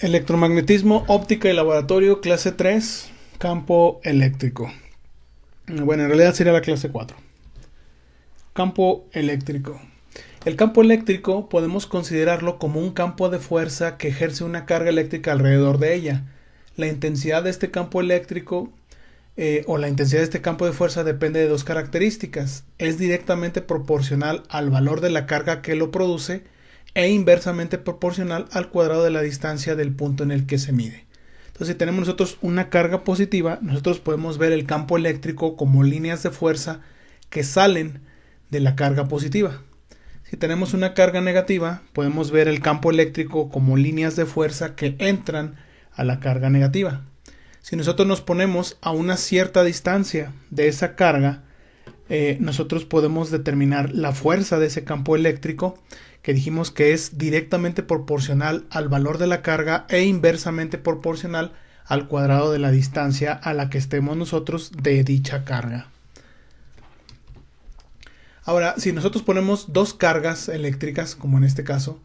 Electromagnetismo, óptica y laboratorio, clase 3, campo eléctrico. Bueno, en realidad sería la clase 4. Campo eléctrico. El campo eléctrico podemos considerarlo como un campo de fuerza que ejerce una carga eléctrica alrededor de ella. La intensidad de este campo eléctrico o la intensidad de este campo de fuerza depende de dos características. Es directamente proporcional al valor de la carga que lo produce e inversamente proporcional al cuadrado de la distancia del punto en el que se mide. Entonces, si tenemos nosotros una carga positiva, nosotros podemos ver el campo eléctrico como líneas de fuerza que salen de la carga positiva. Si tenemos una carga negativa, podemos ver el campo eléctrico como líneas de fuerza que entran a la carga negativa. Si nosotros nos ponemos a una cierta distancia de esa carga, nosotros podemos determinar la fuerza de ese campo eléctrico, que dijimos que es directamente proporcional al valor de la carga e inversamente proporcional al cuadrado de la distancia a la que estemos nosotros de dicha carga. Ahora, si nosotros ponemos dos cargas eléctricas, como en este caso,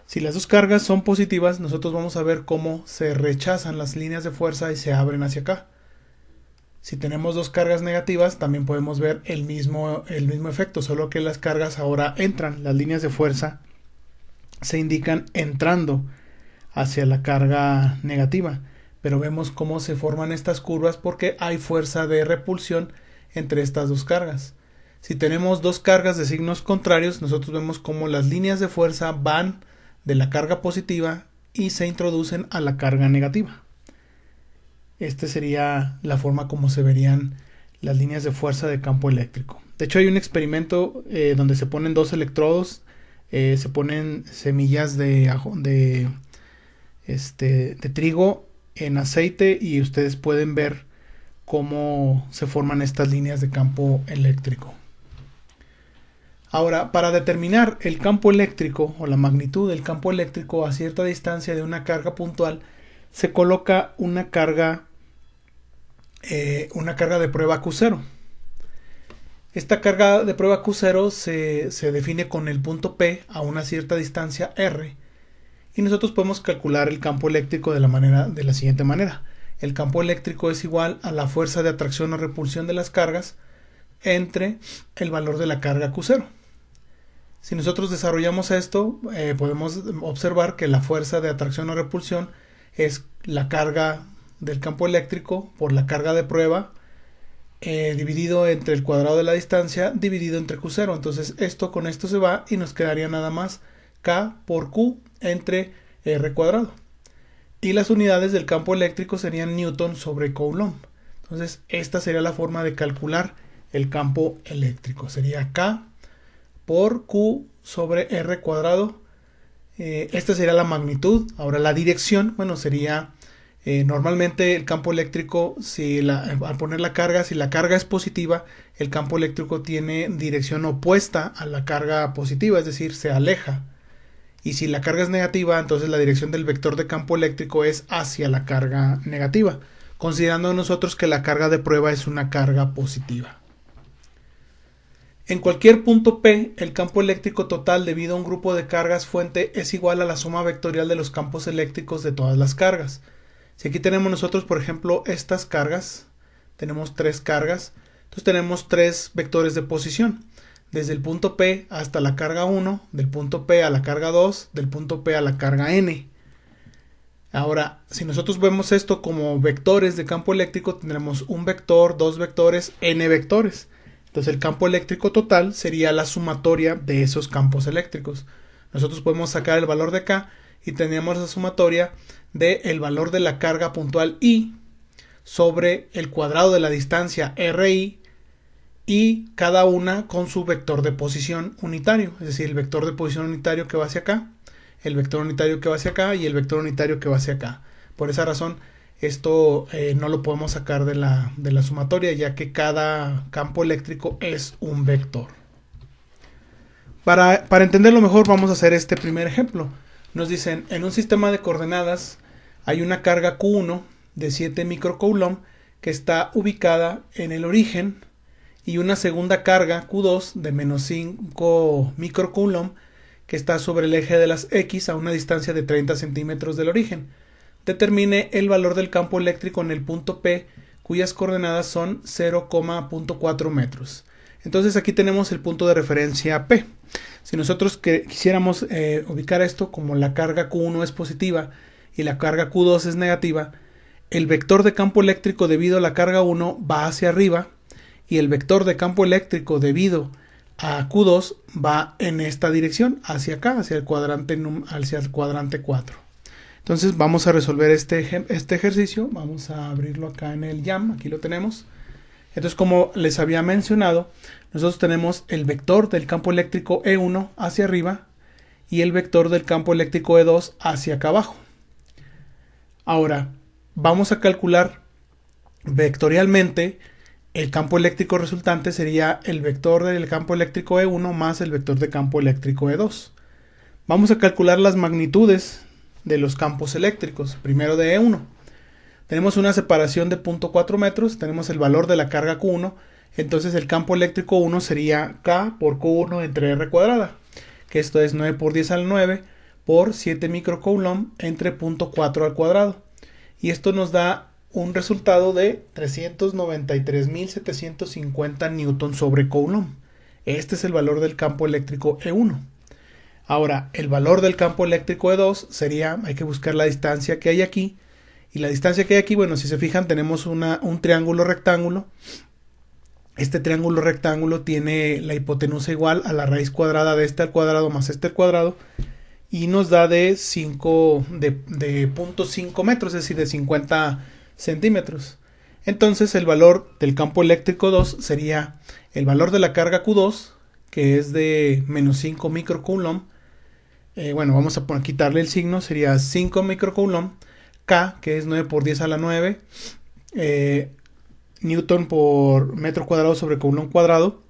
si las dos cargas son positivas, nosotros vamos a ver cómo se rechazan las líneas de fuerza y se abren hacia acá. Si tenemos dos cargas negativas, también podemos ver el mismo efecto, solo que las cargas ahora entran. Las líneas de fuerza se indican entrando hacia la carga negativa, pero vemos cómo se forman estas curvas porque hay fuerza de repulsión entre estas dos cargas. Si tenemos dos cargas de signos contrarios, nosotros vemos cómo las líneas de fuerza van de la carga positiva y se introducen a la carga negativa. Esta sería la forma como se verían las líneas de fuerza de campo eléctrico. De hecho, hay un experimento donde se ponen dos electrodos, se ponen semillas de trigo en aceite y ustedes pueden ver cómo se forman estas líneas de campo eléctrico. Ahora, para determinar el campo eléctrico o la magnitud del campo eléctrico a cierta distancia de una carga puntual, se coloca una carga de prueba Q0. Esta carga de prueba Q0 se define con el punto P a una cierta distancia R y nosotros podemos calcular el campo eléctrico de la siguiente manera. El campo eléctrico es igual a la fuerza de atracción o repulsión de las cargas entre el valor de la carga Q0. Si nosotros desarrollamos esto, podemos observar que la fuerza de atracción o repulsión es la carga del campo eléctrico por la carga de prueba dividido entre el cuadrado de la distancia dividido entre Q0. Entonces con esto se va y nos quedaría nada más K por Q entre R cuadrado. Y las unidades del campo eléctrico serían Newton sobre Coulomb. Entonces esta sería la forma de calcular el campo eléctrico. Sería K por Q sobre R cuadrado. Esta sería la magnitud. Ahora la dirección, bueno, sería normalmente el campo eléctrico, al poner la carga, si la carga es positiva, el campo eléctrico tiene dirección opuesta a la carga positiva, es decir, se aleja. Y si la carga es negativa, entonces la dirección del vector de campo eléctrico es hacia la carga negativa, considerando nosotros que la carga de prueba es una carga positiva. En cualquier punto P, el campo eléctrico total debido a un grupo de cargas fuente es igual a la suma vectorial de los campos eléctricos de todas las cargas. Si aquí tenemos nosotros, por ejemplo, estas cargas, tenemos tres cargas, entonces tenemos tres vectores de posición, desde el punto P hasta la carga 1, del punto P a la carga 2, del punto P a la carga N. Ahora, si nosotros vemos esto como vectores de campo eléctrico, tendremos un vector, dos vectores, N vectores. Entonces el campo eléctrico total sería la sumatoria de esos campos eléctricos. Nosotros podemos sacar el valor de K y tenemos la sumatoria del valor de la carga puntual I sobre el cuadrado de la distancia RI y cada una con su vector de posición unitario, es decir, el vector de posición unitario que va hacia acá, el vector unitario que va hacia acá y el vector unitario que va hacia acá. Por esa razón, esto no lo podemos sacar de la sumatoria, ya que cada campo eléctrico es un vector. Para entenderlo mejor, vamos a hacer este primer ejemplo. Nos dicen, en un sistema de coordenadas hay una carga Q1 de 7 microcoulomb que está ubicada en el origen y una segunda carga Q2 de menos 5 microcoulomb que está sobre el eje de las X a una distancia de 30 centímetros del origen. determine el valor del campo eléctrico en el punto P, cuyas coordenadas son 0,4 metros. Entonces aquí tenemos el punto de referencia P. Si nosotros quisiéramos ubicar esto como la carga Q1 es positiva y la carga Q2 es negativa, el vector de campo eléctrico debido a la carga 1 va hacia arriba y el vector de campo eléctrico debido a Q2 va en esta dirección, hacia acá, hacia el cuadrante 4. Entonces vamos a resolver este ejercicio. Vamos a abrirlo acá en el YAM, aquí lo tenemos. Entonces, como les había mencionado, nosotros tenemos el vector del campo eléctrico E1 hacia arriba y el vector del campo eléctrico E2 hacia acá abajo. Ahora, vamos a calcular vectorialmente el campo eléctrico resultante. Sería el vector del campo eléctrico E1 más el vector de campo eléctrico E2. Vamos a calcular las magnitudes de los campos eléctricos. Primero de E1. Tenemos una separación de 0.4 metros, tenemos el valor de la carga Q1, entonces el campo eléctrico 1 sería K por Q1 entre R cuadrada, que esto es 9 por 10 a la 9 por 7 microcoulomb entre 0.4 al cuadrado. Y esto nos da un resultado de 393.750 newton sobre coulomb. Este es el valor del campo eléctrico E1. Ahora, el valor del campo eléctrico E2 sería, hay que buscar la distancia que hay aquí. Y la distancia que hay aquí, bueno, si se fijan, tenemos un triángulo rectángulo. Este triángulo rectángulo tiene la hipotenusa igual a la raíz cuadrada de este al cuadrado más este al cuadrado. Y nos da de 0.5 metros, es decir, de 50 centímetros. Entonces el valor del campo eléctrico 2 sería el valor de la carga Q2, que es de menos 5 microcoulomb. Bueno, vamos a quitarle el signo, sería 5 microcoulomb. K, que es 9 por 10 a la 9, newton por metro cuadrado sobre coulomb cuadrado,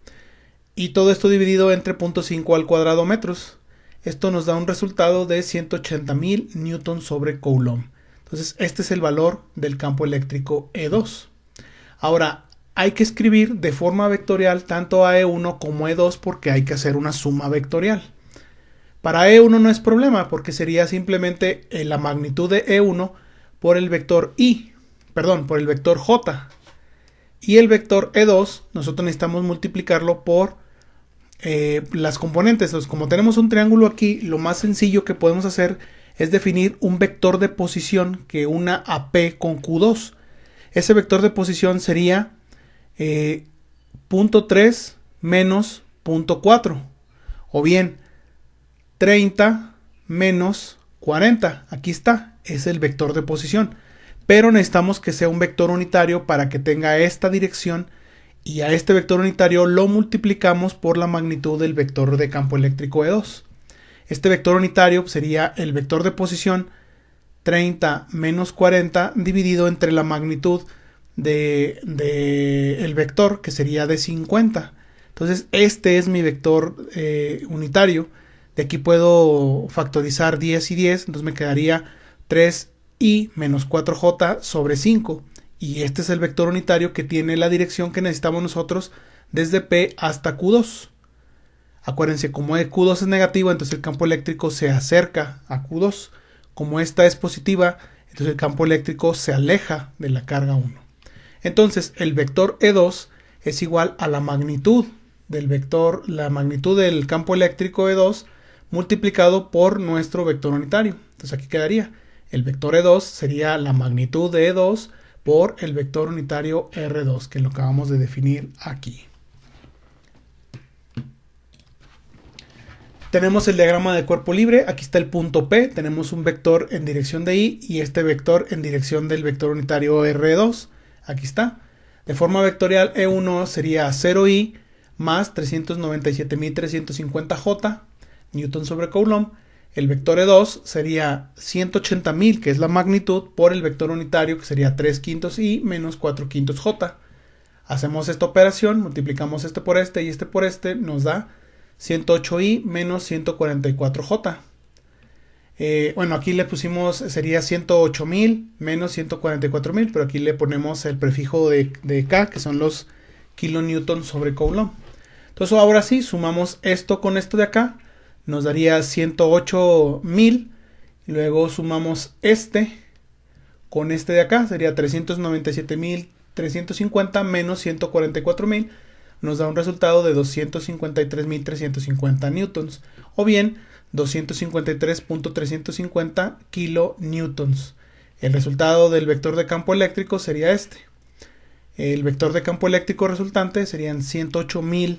y todo esto dividido entre 0.5 al cuadrado metros. Esto nos da un resultado de 180.000 newton sobre coulomb. Entonces este es el valor del campo eléctrico E2. Ahora hay que escribir de forma vectorial tanto a E1 como a E2 porque hay que hacer una suma vectorial. Para E1 no es problema porque sería simplemente la magnitud de E1 por el vector por el vector J. Y el vector E2 nosotros necesitamos multiplicarlo por las componentes. Entonces, como tenemos un triángulo aquí, lo más sencillo que podemos hacer es definir un vector de posición que una a P con Q2. Ese vector de posición sería 0.3 menos 0.4. O bien 30 menos 40. Aquí está, es el vector de posición. Pero necesitamos que sea un vector unitario para que tenga esta dirección. Y a este vector unitario lo multiplicamos por la magnitud del vector de campo eléctrico E2. Este vector unitario sería el vector de posición 30 menos 40 dividido entre la magnitud del vector, que sería de 50. Entonces este es mi vector unitario. De aquí puedo factorizar 10 y 10, entonces me quedaría 3i menos 4j sobre 5. Y este es el vector unitario que tiene la dirección que necesitamos nosotros desde P hasta Q2. Acuérdense, como Q2 es negativo, entonces el campo eléctrico se acerca a Q2. Como esta es positiva, entonces el campo eléctrico se aleja de la carga 1. Entonces el vector E2 es igual a la magnitud del campo eléctrico E2 multiplicado por nuestro vector unitario. Entonces aquí quedaría el vector E2 sería la magnitud de E2 por el vector unitario R2, que lo acabamos de definir aquí. Tenemos el diagrama de cuerpo libre. Aquí está el punto P. Tenemos un vector en dirección de I y este vector en dirección del vector unitario R2. Aquí está. De forma vectorial, E1 sería 0i más 397.350j newton sobre coulomb. El vector E2 sería 180.000, que es la magnitud, por el vector unitario, que sería 3 quintos i menos 4 quintos j. Hacemos esta operación, multiplicamos este por este y este por este, nos da 108i menos 144j. Bueno, aquí le pusimos, sería 108.000 menos 144.000, pero aquí le ponemos el prefijo de K, que son los kilonewton sobre coulomb. Entonces ahora sí, sumamos esto con esto de acá, nos daría 108.000, y luego sumamos este con este de acá, sería 397.350 menos 144.000, nos da un resultado de 253.350 newtons, o bien 253.350 kilonewtons. El resultado del vector de campo eléctrico sería este. El vector de campo eléctrico resultante serían 108.000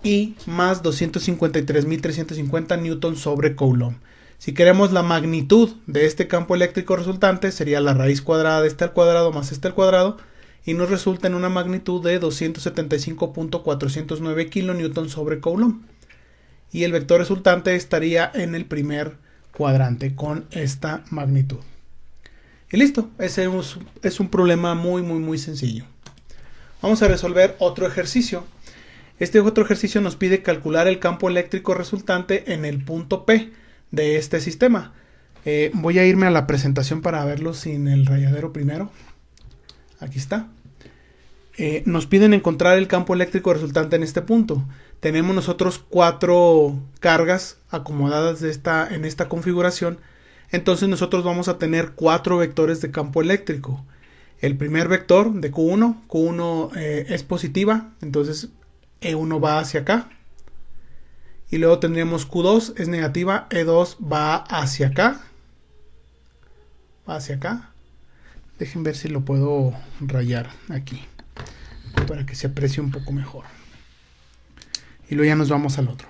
y más 253.350 newtons sobre coulomb. Si queremos la magnitud de este campo eléctrico resultante, sería la raíz cuadrada de este al cuadrado más este al cuadrado, y nos resulta en una magnitud de 275.409 kilonewtons sobre coulomb. Y el vector resultante estaría en el primer cuadrante con esta magnitud. Y listo, ese es un problema muy sencillo. Vamos a resolver otro ejercicio. Este otro ejercicio nos pide calcular el campo eléctrico resultante en el punto P de este sistema. Voy a irme a la presentación para verlo sin el rayadero primero. Aquí está. Nos piden encontrar el campo eléctrico resultante en este punto. Tenemos nosotros 4 cargas acomodadas en esta configuración. Entonces nosotros vamos a tener 4 vectores de campo eléctrico. El primer vector de Q1 es positiva, entonces E1 va hacia acá. Y luego tendríamos Q2 es negativa, E2 va hacia acá. Va hacia acá. Dejen ver si lo puedo rayar aquí, para que se aprecie un poco mejor. Y luego ya nos vamos al otro.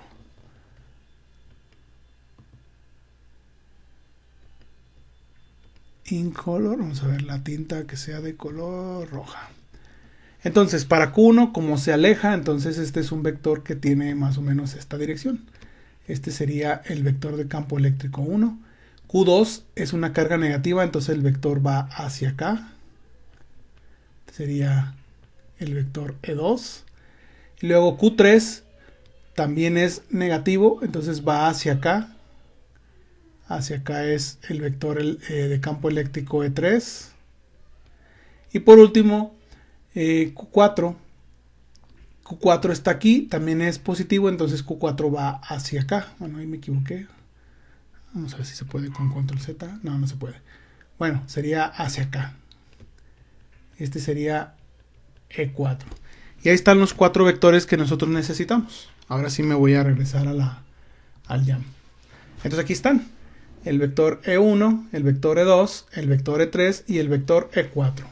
Incolor, vamos a ver la tinta que sea de color roja. Entonces para Q1, como se aleja, entonces este es un vector que tiene más o menos esta dirección. Este sería el vector de campo eléctrico 1. Q2 es una carga negativa, entonces el vector va hacia acá. Sería el vector E2. Y luego Q3 también es negativo, entonces va hacia acá. Hacia acá es el vector de campo eléctrico E3. Y por último, Q4. Q4 está aquí, también es positivo, entonces Q4 va hacia acá. Bueno, ahí me equivoqué. Vamos a ver si se puede con control Z. No, no se puede. Bueno, sería hacia acá. Este sería E4. Y ahí están los 4 vectores que nosotros necesitamos. Ahora sí me voy a regresar al YAM. Entonces aquí están. El vector E1, el vector E2, el vector E3 y el vector E4.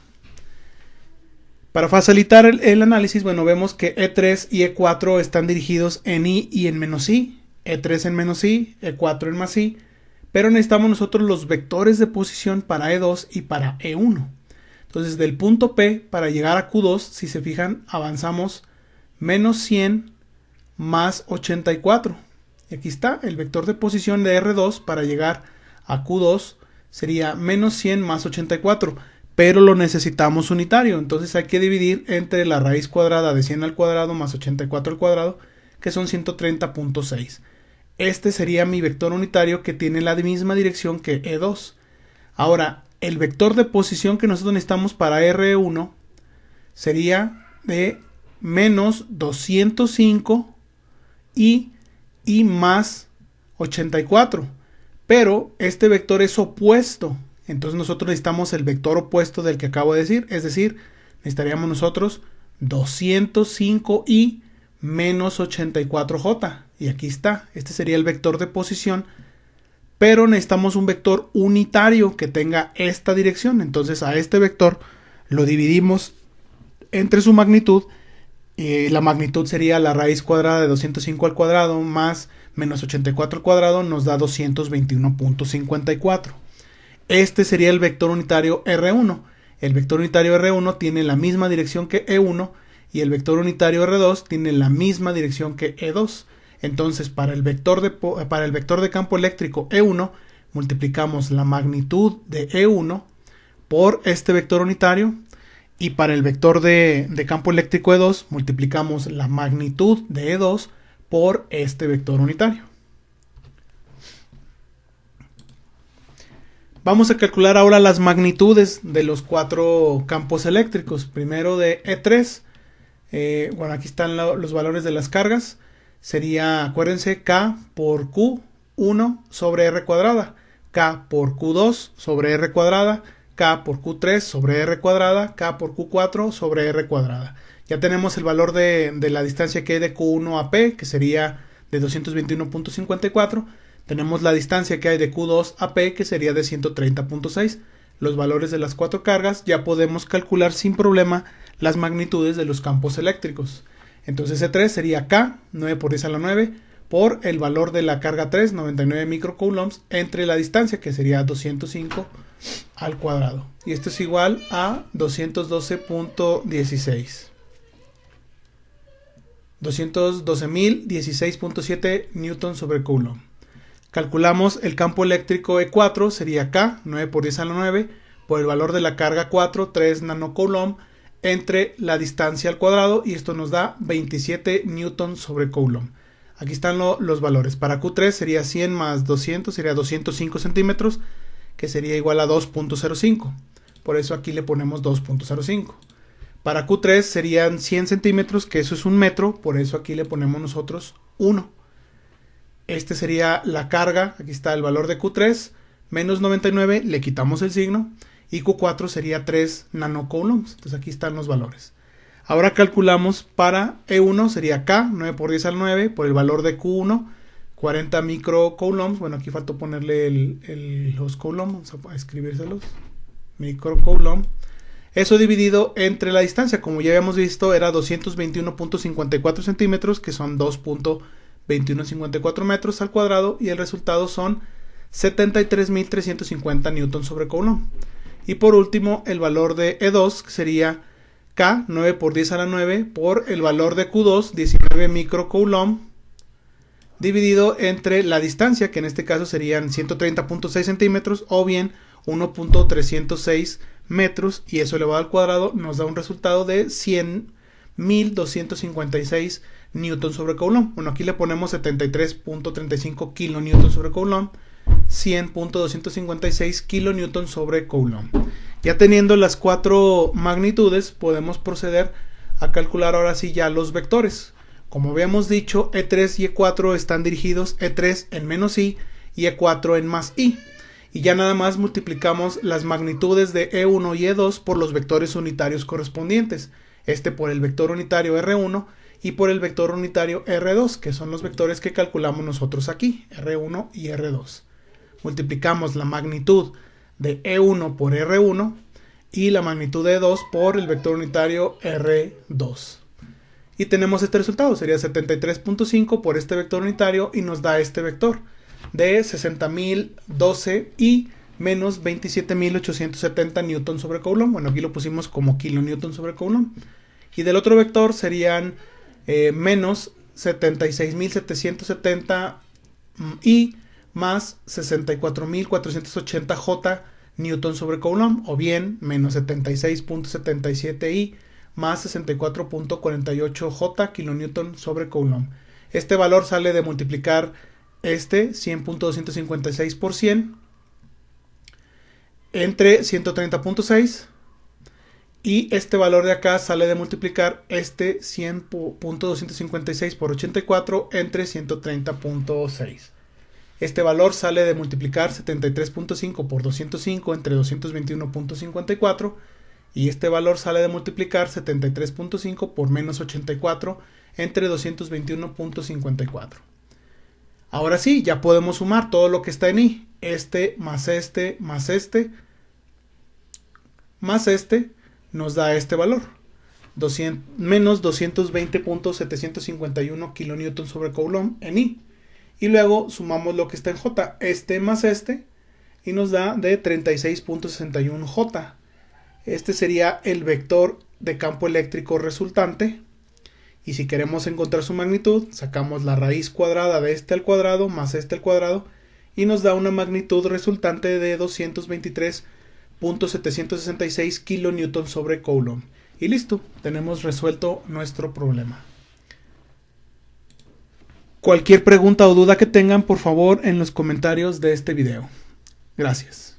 Para facilitar el análisis, bueno, vemos que E3 y E4 están dirigidos en I y en menos I, E3 en menos I, E4 en más I, pero necesitamos nosotros los vectores de posición para E2 y para E1. Entonces del punto P para llegar a Q2, si se fijan, avanzamos menos 100 más 84. Y aquí está el vector de posición de R2 para llegar a Q2 sería menos 100 más 84, pero lo necesitamos unitario, entonces hay que dividir entre la raíz cuadrada de 100 al cuadrado más 84 al cuadrado, que son 130.6. Este sería mi vector unitario que tiene la misma dirección que E2. Ahora, el vector de posición que nosotros necesitamos para R1 sería de menos 205 y más 84, pero este vector es opuesto, entonces nosotros necesitamos el vector opuesto del que acabo de decir, es decir, necesitaríamos nosotros 205y menos 84j, y aquí está, este sería el vector de posición, pero necesitamos un vector unitario que tenga esta dirección, entonces a este vector lo dividimos entre su magnitud. La magnitud sería la raíz cuadrada de 205 al cuadrado más menos 84 al cuadrado, nos da 221.54. Este sería el vector unitario R1. El vector unitario R1 tiene la misma dirección que E1 y el vector unitario R2 tiene la misma dirección que E2. Entonces, para el vector de campo eléctrico E1, multiplicamos la magnitud de E1 por este vector unitario. Y para el vector de campo eléctrico E2 multiplicamos la magnitud de E2 por este vector unitario. Vamos a calcular ahora las magnitudes de los 4 campos eléctricos. Primero de E3. Bueno, aquí están los valores de las cargas. Sería, acuérdense, K por Q1 sobre R cuadrada. K por Q2 sobre R cuadrada. K por Q3 sobre R cuadrada, K por Q4 sobre R cuadrada. Ya tenemos el valor de la distancia que hay de Q1 a P, que sería de 221.54. Tenemos la distancia que hay de Q2 a P, que sería de 130.6. Los valores de las 4 cargas, ya podemos calcular sin problema las magnitudes de los campos eléctricos. Entonces E3 sería K, 9 por 10 a la 9, por el valor de la carga 3, 99 microcoulombs, entre la distancia, que sería 205 al cuadrado. Y esto es igual a 212.16. 212.016.7 newton sobre coulomb. Calculamos el campo eléctrico E4, sería K, 9 por 10 a la 9, por el valor de la carga 4, 3 nanocoulomb, entre la distancia al cuadrado, y esto nos da 27 newton sobre coulomb. Aquí están los valores. Para Q3 sería 100 más 200, sería 205 centímetros, que sería igual a 2.05. Por eso aquí le ponemos 2.05. Para Q3 serían 100 centímetros, que eso es un metro, por eso aquí le ponemos nosotros 1. Este sería la carga, aquí está el valor de Q3, menos 99, le quitamos el signo, y Q4 sería 3 nanocoulombs. Entonces aquí están los valores. Ahora calculamos para E1, sería K, 9 por 10 al 9, por el valor de Q1, 40 microcoulombs. Bueno, aquí faltó ponerle los coulombs, vamos a escribírselos. Microcoulomb. Eso dividido entre la distancia, como ya habíamos visto, era 221.54 centímetros, que son 2.2154 metros al cuadrado, y el resultado son 73.350 newton sobre coulomb. Y por último, el valor de E2, que sería K, 9 por 10 a la 9, por el valor de Q2, 19 microcoulomb, dividido entre la distancia, que en este caso serían 130.6 centímetros, o bien 1.306 metros, y eso elevado al cuadrado nos da un resultado de 100.256 newton sobre coulomb. Bueno, aquí le ponemos 73.35 kilonewton sobre coulomb, 100.256 kilonewton sobre coulomb. Ya teniendo las 4 magnitudes, podemos proceder a calcular ahora sí ya los vectores. Como habíamos dicho, E3 y E4 están dirigidos, E3 en menos I y E4 en más I. Y ya nada más multiplicamos las magnitudes de E1 y E2 por los vectores unitarios correspondientes. Este por el vector unitario R1 y por el vector unitario R2, que son los vectores que calculamos nosotros aquí, R1 y R2. Multiplicamos la magnitud de E1 por R1 y la magnitud de E2 por el vector unitario R2. Y tenemos este resultado, sería 73.5 por este vector unitario, y nos da este vector de 60.012 y menos 27.870 newton sobre coulomb. Bueno, aquí lo pusimos como kilonewton sobre coulomb. Y del otro vector serían menos 76.770 y más 64.480 J newton sobre coulomb, o bien menos 76.77 y más 64.48 J kilonewton sobre coulomb. Este valor sale de multiplicar 100.256 por 100 entre 130.6, y este valor de acá sale de multiplicar 100.256 por 84 entre 130.6. Este valor sale de multiplicar 73.5 por 205 entre 221.54, y este valor sale de multiplicar 73.5 por menos 84 entre 221.54. Ahora sí, ya podemos sumar todo lo que está en I. Este más este más este más este nos da este valor. Menos 220.751 kilonewton sobre coulomb en I. Y luego sumamos lo que está en J, este más este, y nos da de 36.61 J. Este sería el vector de campo eléctrico resultante. Y si queremos encontrar su magnitud, sacamos la raíz cuadrada de este al cuadrado más este al cuadrado, y nos da una magnitud resultante de 223.766 kilonewton sobre coulomb. Y listo, tenemos resuelto nuestro problema. Cualquier pregunta o duda que tengan, por favor, en los comentarios de este video. Gracias.